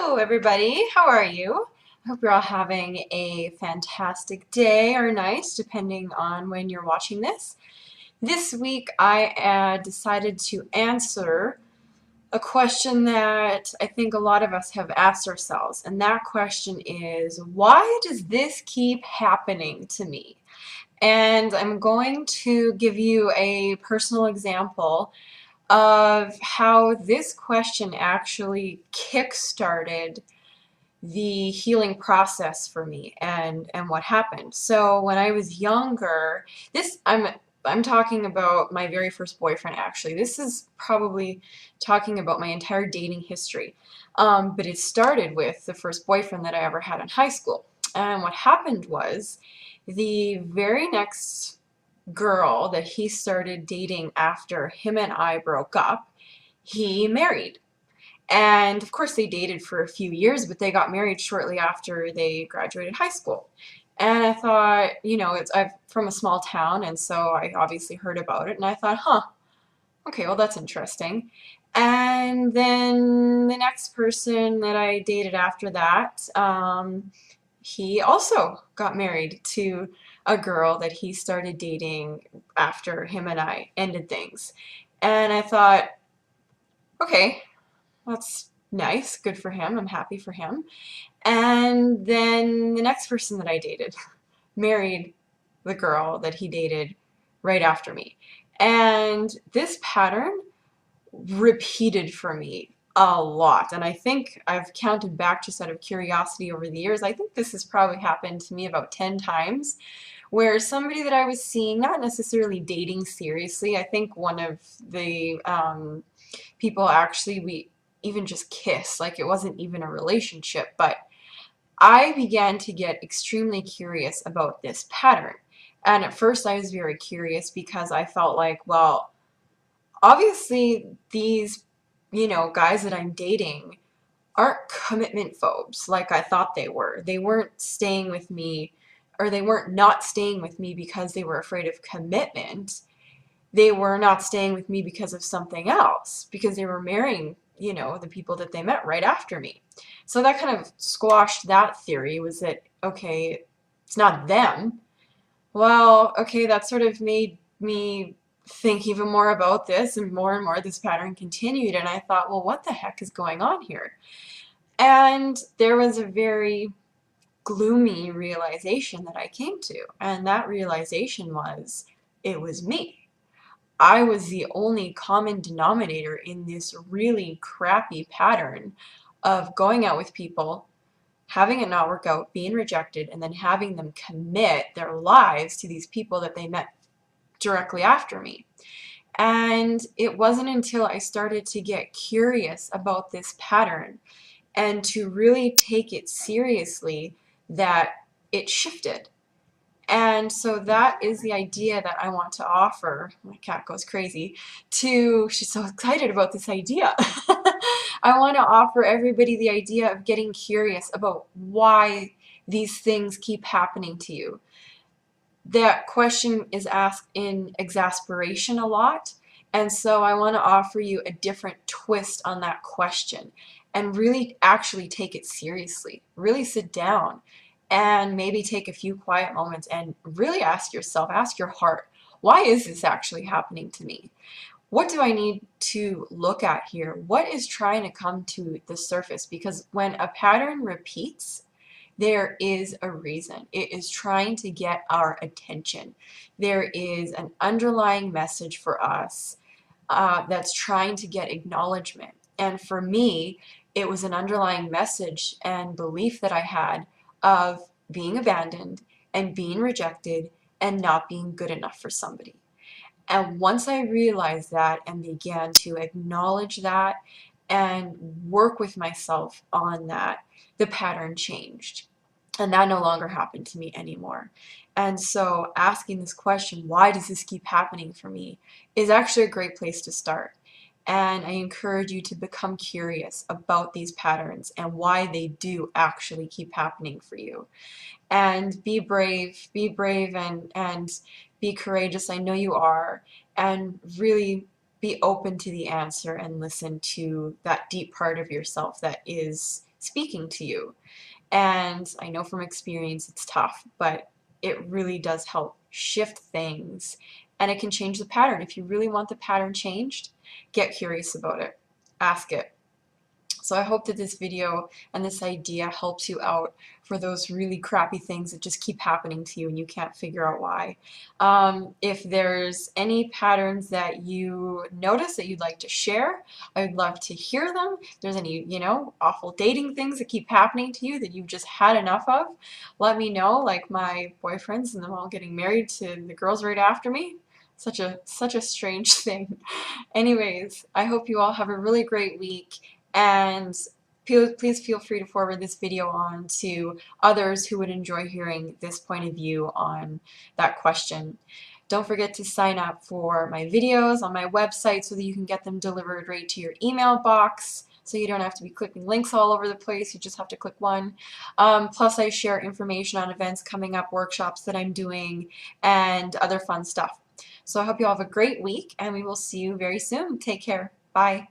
Hello, everybody. How are you? I hope you're all having a fantastic day or night, depending on when you're watching this. This week, I decided to answer a question that I think a lot of us have asked ourselves, and that question is, why does this keep happening to me? And I'm going to give you a personal example of how this question actually kick-started the healing process for me and what happened. So when I was younger, this I'm talking about my very first boyfriend actually. This is probably talking about my entire dating history. But it started with the first boyfriend that I ever had in high school. And what happened was the very next girl that he started dating after him and I broke up, he married. And of course, they dated for a few years, but they got married shortly after they graduated high school. And I thought, I'm from a small town, and so I obviously heard about it, and I thought, huh, okay, well, that's interesting. And then the next person that I dated after that, he also got married to a girl that he started dating after him and I ended things. And I thought, okay, that's nice. Good for him. I'm happy for him. And then the next person that I dated married the girl that he dated right after me. And this pattern repeated for me a lot. And I think I've counted back just out of curiosity over the years. I think this has probably happened to me about 10 times where somebody that I was seeing, not necessarily dating seriously, I think one of the people actually, we even just kissed, like it wasn't even a relationship, but I began to get extremely curious about this pattern. And at first I was very curious because I felt like, well, obviously these, guys that I'm dating aren't commitment phobes like I thought they were. They weren't staying with me, or they weren't not staying with me because they were afraid of commitment. They were not staying with me because of something else, because they were marrying, the people that they met right after me. So that kind of squashed that theory, was that, okay, it's not them. Well, okay, that sort of made me think even more about this, and more this pattern continued, and I thought, well, what the heck is going on here? And there was a very gloomy realization that I came to, and that realization was, it was me. I was the only common denominator in this really crappy pattern of going out with people, having it not work out, being rejected, and then having them commit their lives to these people that they met directly after me. And it wasn't until I started to get curious about this pattern and to really take it seriously that it shifted. And so that is the idea that I want to offer. My cat goes crazy. She's so excited about this idea. I want to offer everybody the idea of getting curious about why these things keep happening to you. That question is asked in exasperation a lot, and so I want to offer you a different twist on that question and really actually take it seriously. Really sit down and maybe take a few quiet moments and really ask yourself, ask your heart, why is this actually happening to me? What do I need to look at here? What is trying to come to the surface? Because when a pattern repeats, there is a reason. It is trying to get our attention. There is an underlying message for us that's trying to get acknowledgement. And for me, it was an underlying message and belief that I had of being abandoned and being rejected and not being good enough for somebody. And once I realized that and began to acknowledge that and work with myself on that, the pattern changed. And that no longer happened to me anymore. And so asking this question, why does this keep happening for me, is actually a great place to start. And I encourage you to become curious about these patterns and why they do actually keep happening for you. And be brave and be courageous. I know you are. And really be open to the answer and listen to that deep part of yourself that is speaking to you. And I know from experience it's tough, but it really does help shift things, and it can change the pattern. If you really want the pattern changed, get curious about it. Ask it. So I hope that this video and this idea helps you out for those really crappy things that just keep happening to you and you can't figure out why. If there's any patterns that you notice that you'd like to share, I would love to hear them. If there's any, awful dating things that keep happening to you that you've just had enough of, let me know. Like my boyfriends and them all getting married to the girls right after me. Such a strange thing. Anyways, I hope you all have a really great week, and please feel free to forward this video on to others who would enjoy hearing this point of view on that question. Don't forget to sign up for my videos on my website so that you can get them delivered right to your email box, so you don't have to be clicking links all over the place. You just have to click one. Plus, I share information on events coming up, workshops that I'm doing, and other fun stuff. So I hope you all have a great week, and we will see you very soon. Take care. Bye.